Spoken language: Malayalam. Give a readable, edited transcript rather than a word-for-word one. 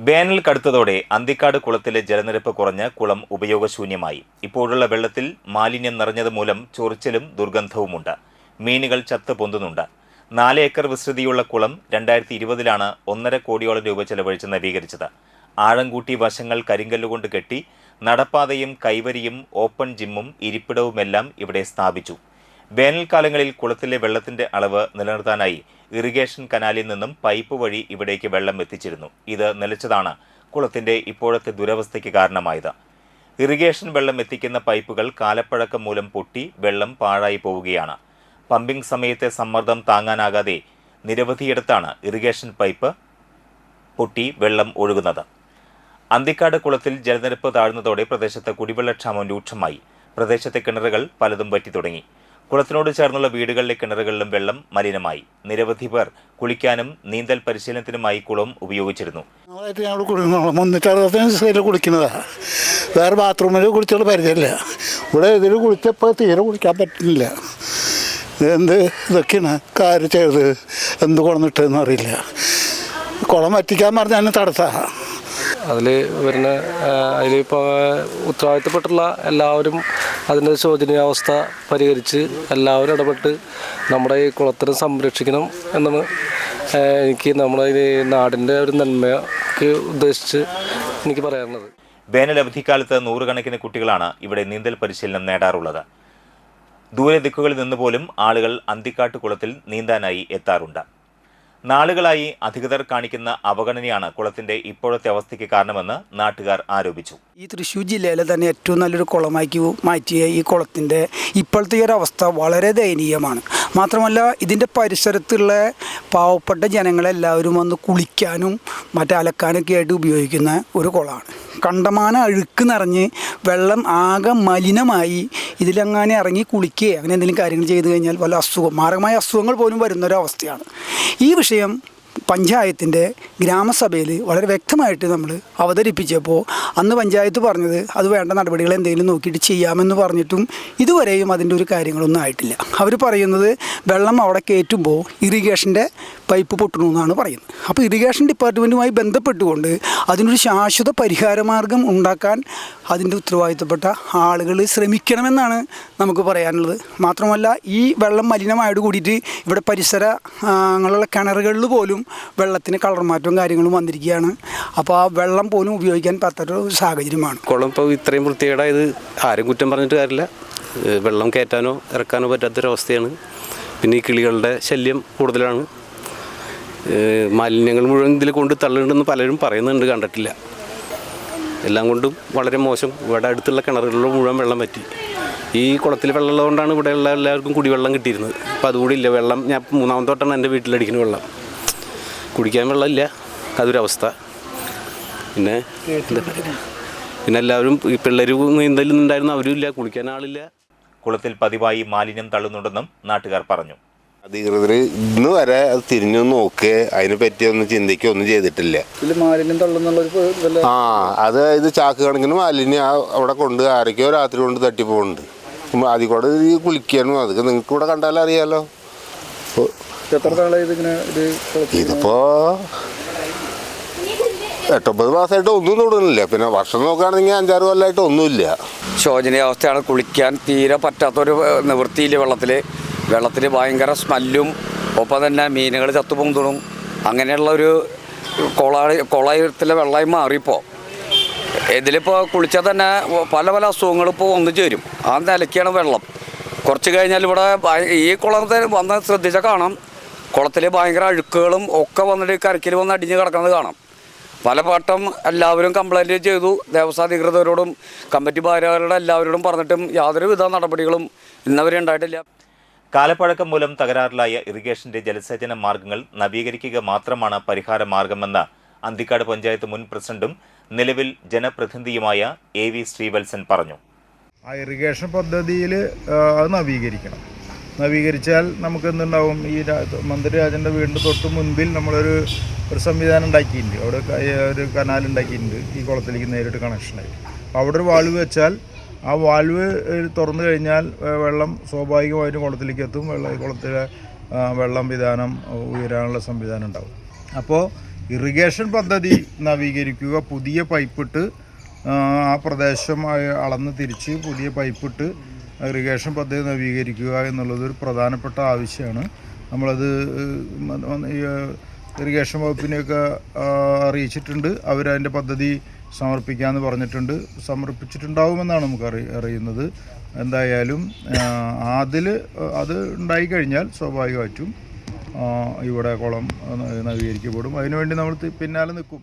വേനൽ കടുത്തതോടെ അന്തിക്കാട് കുളത്തിലെ ജലനിരപ്പ് കുറഞ്ഞ് കുളം ഉപയോഗശൂന്യമായി. ഇപ്പോഴുള്ള വെള്ളത്തിൽ മാലിന്യം നിറഞ്ഞതുമൂലം ചൊറിച്ചിലും ദുർഗന്ധവുമുണ്ട്. മീനുകൾ ചത്ത് പൊന്തുന്നുണ്ട്. 4 ഏക്കർ വിസ്തൃതിയുള്ള കുളം 2020-ലാണ് 1.5 കോടിയോളം രൂപ ചെലവഴിച്ച് നവീകരിച്ചത്. ആഴം കൂട്ടി വശങ്ങൾ കരിങ്കല്ലുകൊണ്ട് കെട്ടി നടപ്പാതയും കൈവരിയും ഓപ്പൺ ജിമ്മും ഇരിപ്പിടവുമെല്ലാം ഇവിടെ സ്ഥാപിച്ചു. വേനൽക്കാലങ്ങളിൽ കുളത്തിലെ വെള്ളത്തിന്റെ അളവ് നിലനിർത്താനായി ഇറിഗേഷൻ കനാലിൽ നിന്നും പൈപ്പ് വഴി ഇവിടേക്ക് വെള്ളം എത്തിച്ചിരുന്നു. ഇത് നിലച്ചതാണ് കുളത്തിന്റെ ഇപ്പോഴത്തെ ദുരവസ്ഥയ്ക്ക് കാരണമായത്. ഇറിഗേഷൻ വെള്ളം എത്തിക്കുന്ന പൈപ്പുകൾ കാലപ്പഴക്കം മൂലം പൊട്ടി വെള്ളം പാഴായി പോവുകയാണ്. പമ്പിംഗ് സമയത്തെ സമ്മർദ്ദം താങ്ങാനാകാതെ നിരവധിയിടത്താണ് ഇറിഗേഷൻ പൈപ്പ് പൊട്ടി വെള്ളം ഒഴുകുന്നത്. അന്തിക്കാട് കുളത്തിൽ ജലനിരപ്പ് താഴ്ന്നതോടെ പ്രദേശത്ത് കുടിവെള്ളക്ഷാമം രൂക്ഷമായി. പ്രദേശത്തെ കിണറുകൾ പലതും വറ്റി തുടങ്ങി. കുളത്തിനോട് ചേർന്നുള്ള വീടുകളിലെ കിണറുകളിലും വെള്ളം മലിനമായി. നിരവധി പേർ കുളിക്കാനും നീന്തൽ പരിശീലനത്തിനുമായി കുളം ഉപയോഗിച്ചിരുന്നു. കുളിക്കുന്നതാണ്, വേറെ ബാത്റൂമിൽ കുളിച്ചുള്ള പരിചയമില്ല. ഇവിടെ ഇതിൽ കുളിച്ചപ്പോൾ തീരെ കുളിക്കാൻ പറ്റുന്നില്ല. ഇതൊക്കെയാണ് കാര്യം ചെയ്തത്, എന്ത് കുളന്നിട്ടെന്ന് അറിയില്ല. കുളം വറ്റിക്കാൻ പറഞ്ഞാൽ തടസ്സമാണ്. അതിൽ വരുന്ന അതിലിപ്പോൾ ഉത്തരവാദിത്തപ്പെട്ടുള്ള എല്ലാവരും അതിൻ്റെ ശോചനീയാവസ്ഥ പരിഹരിച്ച് എല്ലാവരും ഇടപെട്ട് നമ്മുടെ ഈ കുളത്തിനെ സംരക്ഷിക്കണം എന്നാണ് എനിക്ക് നമ്മുടെ ഈ നാടിൻ്റെ ഒരു നന്മയ്ക്ക് ഉദ്ദേശിച്ച് എനിക്ക് പറയാനുള്ളത്. വേനലവധിക്കാലത്ത് 100 കണക്കിന് കുട്ടികളാണ് ഇവിടെ നീന്തൽ പരിശീലനം നേടാറുള്ളത്. ദൂരെ ദിക്കുകളിൽ നിന്ന് പോലും ആളുകൾ അന്തിക്കാട്ട് കുളത്തിൽ നീന്താനായി എത്താറുണ്ട്. നാളുകളായി അധികൃതർ കാണിക്കുന്ന അവഗണനയാണ് കുളത്തിന്റെ ഇപ്പോഴത്തെ അവസ്ഥയ്ക്ക് കാരണമെന്ന് നാട്ടുകാർ ആരോപിച്ചു. ഈ തൃശ്ശൂർ ജില്ലയിലെ തന്നെ ഏറ്റവും നല്ലൊരു കുളമാക്കി മാറ്റിയ ഈ കുളത്തിൻ്റെ ഇപ്പോഴത്തെ ഒരു അവസ്ഥ വളരെ ദയനീയമാണ്. മാത്രമല്ല ഇതിൻ്റെ പരിസരത്തുള്ള പാവപ്പെട്ട ജനങ്ങളെല്ലാവരും വന്ന് കുളിക്കാനും അലക്കാനൊക്കെ ആയിട്ട് ഉപയോഗിക്കുന്ന ഒരു കുളമാണ്. കണ്ടമാന അഴുക്ക് നിറഞ്ഞ് വെള്ളം ആകെ മലിനമായി ഇതിലങ്ങനെ ഇറങ്ങി കുളിക്കുകയോ അങ്ങനെ എന്തെങ്കിലും കാര്യങ്ങൾ ചെയ്തു കഴിഞ്ഞാൽ വല്ല മാരകമായ അസുഖങ്ങൾ പോലും വരുന്നൊരവസ്ഥയാണ്. ഈ വിഷയം പഞ്ചായത്തിൻ്റെ ഗ്രാമസഭയിൽ വളരെ വ്യക്തമായിട്ട് നമ്മൾ അവതരിപ്പിച്ചപ്പോൾ അന്ന് പഞ്ചായത്ത് പറഞ്ഞത് അത് വേണ്ട നടപടികൾ എന്തെങ്കിലും നോക്കിയിട്ട് ചെയ്യാമെന്ന് പറഞ്ഞിട്ടും ഇതുവരെയും അതിൻ്റെ ഒരു കാര്യങ്ങളൊന്നും ആയിട്ടില്ല. അവർ പറയുന്നത് വെള്ളം അവിടെ കയറ്റുമ്പോൾ ഇറിഗേഷൻ്റെ പൈപ്പ് പൊട്ടണമെന്നാണ് പറയുന്നത്. അപ്പോൾ ഇറിഗേഷൻ ഡിപ്പാർട്ട്മെൻറ്റുമായി ബന്ധപ്പെട്ടുകൊണ്ട് അതിനൊരു ശാശ്വത പരിഹാരമാർഗം ഉണ്ടാക്കാൻ അതിൻ്റെ ഉത്തരവാദിത്തപ്പെട്ട ആളുകൾ ശ്രമിക്കണമെന്നാണ് നമുക്ക് പറയാനുള്ളത്. മാത്രമല്ല ഈ വെള്ളം മലിനമായോട് കൂടിയിട്ട് ഇവിടെ പരിസരങ്ങളുള്ള കിണറുകളിൽ പോലും വെള്ളത്തിന് കളർ മാറ്റവും കാര്യങ്ങളും വന്നിരിക്കുകയാണ്. അപ്പോൾ ആ വെള്ളം പോലും ഉപയോഗിക്കാൻ പറ്റാത്തൊരു സാഹചര്യമാണ്. കുളം ഇപ്പോൾ ഇത്രയും വൃത്തികേടായത് ആരും കുറ്റം പറഞ്ഞിട്ട് കാര്യമില്ല. വെള്ളം കയറ്റാനോ ഇറക്കാനോ പറ്റാത്തൊരവസ്ഥയാണ്. പിന്നെ ഈ കിളികളുടെ ശല്യം കൂടുതലാണ്. മാലിന്യങ്ങൾ മുഴുവൻ ഇതിൽ കൊണ്ട് തള്ളുന്നുണ്ടെന്ന് പലരും പറയുന്നുണ്ട്, കണ്ടിട്ടില്ല. എല്ലാം കൊണ്ടും വളരെ മോശം. ഇവിടെ അടുത്തുള്ള കിണറുകളിലും മുഴുവൻ വെള്ളം പറ്റി. ഈ കുളത്തിൽ വെള്ളമുള്ളതുകൊണ്ടാണ് ഇവിടെയുള്ള എല്ലാവർക്കും കുടിവെള്ളം കിട്ടിയിരുന്നത്. അപ്പോൾ അതുകൂടി ഇല്ല. വെള്ളം ഞാൻ 3ാമത്തെ തൊട്ടാണ് എൻ്റെ വീട്ടിലടിക്കുന്ന വെള്ളം. കുടിക്കാൻ വെള്ളമില്ല, അതൊരവസ്ഥ. പിന്നെ എല്ലാവരും ഈ പിള്ളേർ നീന്തലുണ്ടായിരുന്നു, അവരും ഇല്ല, കുളിക്കാൻ ആളില്ല. കുളത്തിൽ പതിവായി മാലിന്യം തള്ളുന്നുണ്ടെന്നും നാട്ടുകാർ പറഞ്ഞു. അധികൃതർ ഇന്ന് വരെ അത് തിരിഞ്ഞു നോക്കുക, അതിനെ പറ്റിയൊന്നും ചിന്തിക്കുക ഒന്നും ചെയ്തിട്ടില്ല. മാലിന്യം തള്ളുന്നുള്ള അതായത് ചാക്ക് കണക്കിന് മാലിന്യം അവിടെ കൊണ്ട് ആരൊക്കെയോ രാത്രി കൊണ്ട് തട്ടിപ്പോകുന്നുണ്ട്. അതിൽ കൂടെ ഈ കുളിക്കാനും അതൊക്കെ നിങ്ങൾക്ക് ഇവിടെ കണ്ടാലും അറിയാലോ. ഇതിപ്പോ 8-9 മാസമായിട്ട് ഒന്നും തൊടുന്നില്ല. പിന്നെ വർഷം നോക്കുകയാണെങ്കിൽ 5-6 കൊല്ലമായിട്ട് ഒന്നുമില്ല. ശോചനീയാവസ്ഥയാണ്. കുളിക്കാൻ തീരെ പറ്റാത്തൊരു നിവൃത്തിയില്ല. വെള്ളത്തിൽ ഭയങ്കര സ്മെല്ലും ഒപ്പം തന്നെ മീനുകൾ ചത്തുപൊന്തുണും അങ്ങനെയുള്ള ഒരു കുളത്തിലെ വെള്ളമായി മാറിയപ്പോൾ ഇതിലിപ്പോൾ കുളിച്ചാൽ തന്നെ പല അസുഖങ്ങളും ഇപ്പോൾ ഒന്നിച്ചു വരും. ആ നിലയ്ക്കാണ് വെള്ളം. കുറച്ച് കഴിഞ്ഞാൽ ഇവിടെ ഈ കുളത്തിൽ വന്ന് ശ്രദ്ധിച്ചാൽ കാണാം, കുളത്തിൽ ഭയങ്കര അഴുക്കുകളും ഒക്കെ വന്നിട്ട് കരക്കിൽ വന്ന് അടിഞ്ഞ് കിടക്കുന്നത് കാണാം. പലവട്ടം എല്ലാവരും കംപ്ലൈൻറ്റ് ചെയ്തു. ദേവസ്വം അധികൃതരോടും കമ്മിറ്റി ഭാരവാഹികളുടെ എല്ലാവരോടും പറഞ്ഞിട്ടും യാതൊരുവിധ നടപടികളും ഇന്നവരെ ഉണ്ടായിട്ടില്ല. കാലപ്പഴക്കം മൂലം തകരാറിലായ ഇറിഗേഷന്റെ ജലസേചന മാർഗങ്ങൾ നവീകരിക്കുക മാത്രമാണ് പരിഹാര മാർഗമെന്ന് അന്തിക്കാട് പഞ്ചായത്ത് മുൻ പ്രസിഡന്റും നിലവിൽ ജനപ്രതിനിധിയുമായ AV ശ്രീവത്സൻ പറഞ്ഞു. ആ ഇറിഗേഷൻ പദ്ധതിയിൽ അത് നവീകരിച്ചാൽ നമുക്ക് എന്തുണ്ടാവും, ഈ മന്ത്രി രാജൻ്റെ വീടിൻ്റെ തൊട്ട് മുൻപിൽ നമ്മളൊരു സംവിധാനം ഉണ്ടാക്കിയിട്ടുണ്ട്. അവിടെ ഒരു കനാൽ ഉണ്ടാക്കിയിട്ടുണ്ട് ഈ കുളത്തിലേക്ക് നേരിട്ട് കണക്ഷനായി. അവിടെ ഒരു വാൾവ് വെച്ചാൽ ആ വാൾവ് തുറന്നു കഴിഞ്ഞാൽ വെള്ളം സ്വാഭാവികമായിട്ടും കുളത്തിലേക്ക് എത്തും. കുളത്തിലെ വെള്ളം വിധാനം ഉയരാനുള്ള സംവിധാനം ഉണ്ടാവും. അപ്പോൾ ഇറിഗേഷൻ പദ്ധതി നവീകരിക്കുക, പുതിയ പൈപ്പിട്ട് ആ പ്രദേശം അളന്ന് തിരിച്ച് പുതിയ പൈപ്പിട്ട് ഇറിഗേഷൻ പദ്ധതി നവീകരിക്കുക എന്നുള്ളതൊരു പ്രധാനപ്പെട്ട ആവശ്യമാണ്. നമ്മളത് ഇറിഗേഷൻ വകുപ്പിനെയൊക്കെ അറിയിച്ചിട്ടുണ്ട്. അവരതിൻ്റെ പദ്ധതി സമർപ്പിക്കാമെന്ന് പറഞ്ഞിട്ടുണ്ട്. സമർപ്പിച്ചിട്ടുണ്ടാവുമെന്നാണ് നമുക്ക് അറിയുന്നത്. എന്തായാലും അത് ഉണ്ടായിക്കഴിഞ്ഞാൽ സ്വാഭാവികമായിട്ടും ഇവിടെ കുളം നവീകരിക്കപ്പെടും. അതിനുവേണ്ടി നമ്മൾ പിന്നാലെ നിൽക്കും.